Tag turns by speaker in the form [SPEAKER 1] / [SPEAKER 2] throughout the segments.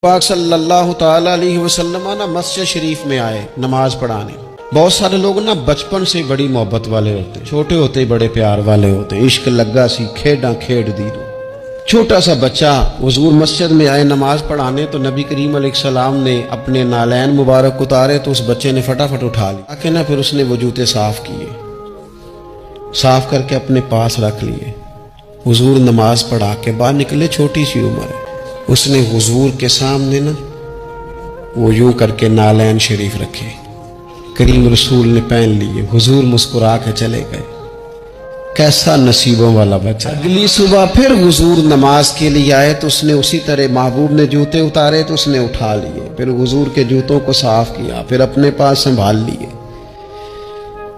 [SPEAKER 1] پاک صلی اللہ تعالیٰ علیہ وسلم نا مسجد شریف میں آئے نماز پڑھانے۔ بہت سارے لوگ نا بچپن سے بڑی محبت والے ہوتے ہیں، چھوٹے ہوتے ہی بڑے پیار والے ہوتے ہیں، عشق لگا سی کھیڈاں کھیڈ دی۔ چھوٹا سا بچہ حضور مسجد میں آئے نماز پڑھانے تو نبی کریم علیہ السلام نے اپنے نالین مبارک اتارے تو اس بچے نے فٹافٹ اٹھا لیا، آکے نا پھر اس نے وہ جوتے صاف کیے، صاف کر کے اپنے پاس رکھ لیے۔ حضور نماز پڑھا کے باہر نکلے، چھوٹی سی عمر ہے، اس نے حضور کے سامنے نا وہ یوں کر کے نالین شریف رکھے، کریم رسول نے پہن لیے، حضور مسکرا کے چلے گئے۔ کیسا نصیبوں والا بچہ۔ اگلی صبح پھر حضور نماز کے لیے آئے تو اس نے اسی طرح محبوب نے جوتے اتارے تو اس نے اٹھا لیے، پھر حضور کے جوتوں کو صاف کیا، پھر اپنے پاس سنبھال لیے۔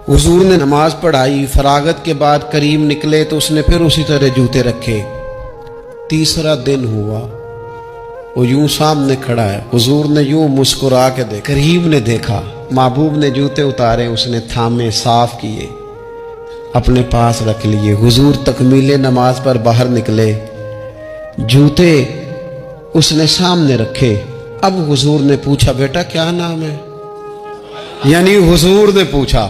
[SPEAKER 1] حضور نے نماز پڑھائی، فراغت کے بعد کریم نکلے تو اس نے پھر اسی طرح جوتے رکھے۔ تیسرا دن ہوا، وہ یوں سامنے کھڑا ہے، حضور نے یوں مسکرا کے دیکھا، کریم نے دیکھا، محبوب نے جوتے اتارے، اس نے تھامے، صاف کیے، اپنے پاس رکھ لیے۔ حضور تکمیل نماز پر باہر نکلے، جوتے اس نے سامنے رکھے۔ اب حضور نے پوچھا، بیٹا کیا نام ہے؟ یعنی حضور نے پوچھا،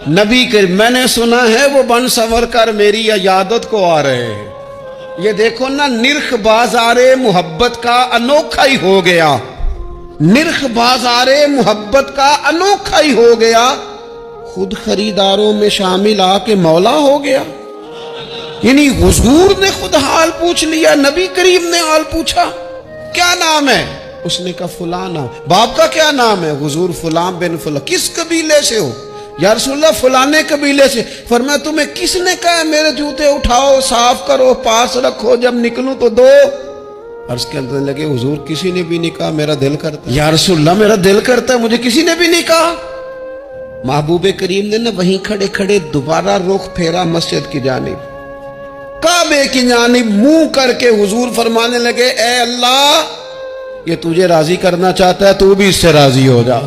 [SPEAKER 1] نبی کریم میں نے سنا ہے وہ بن سنور کر میری عیادت کو آ رہے ہیں۔ یہ دیکھو نا، نرخ بازار محبت کا انوکھا ہی ہو گیا، نرخ بازار محبت کا انوکھا ہی ہو گیا، خود خریداروں میں شامل آ کے مولا ہو گیا۔ یعنی حضور نے خود حال پوچھ لیا، نبی کریم نے حال پوچھا، کیا نام ہے؟ اس نے کہا فلاں نام۔ باپ کا کیا نام ہے؟ حضور فلاں بن فلاں۔ کس قبیلے سے ہو؟ یا رسول اللہ فلانے قبیلے سے۔ فرمایا تمہیں کس نے کہا ہے میرے جوتے اٹھاؤ، صاف کرو، پاس رکھو، جب نکلوں تو دو؟ عرض کرنے لگے، حضور کسی نے بھی نہیں کہا، میرا دل کرتا ہے۔ یا رسول اللہ میرا دل کرتا ہے، مجھے کسی نے بھی نہیں کہا۔ محبوب کریم نے نا وہیں کھڑے کھڑے دوبارہ رخ پھیرا مسجد کی جانب، کعبے کی جانب منہ کر کے حضور فرمانے لگے، اے اللہ، یہ تجھے راضی کرنا چاہتا ہے، تو بھی اس سے راضی ہو جا۔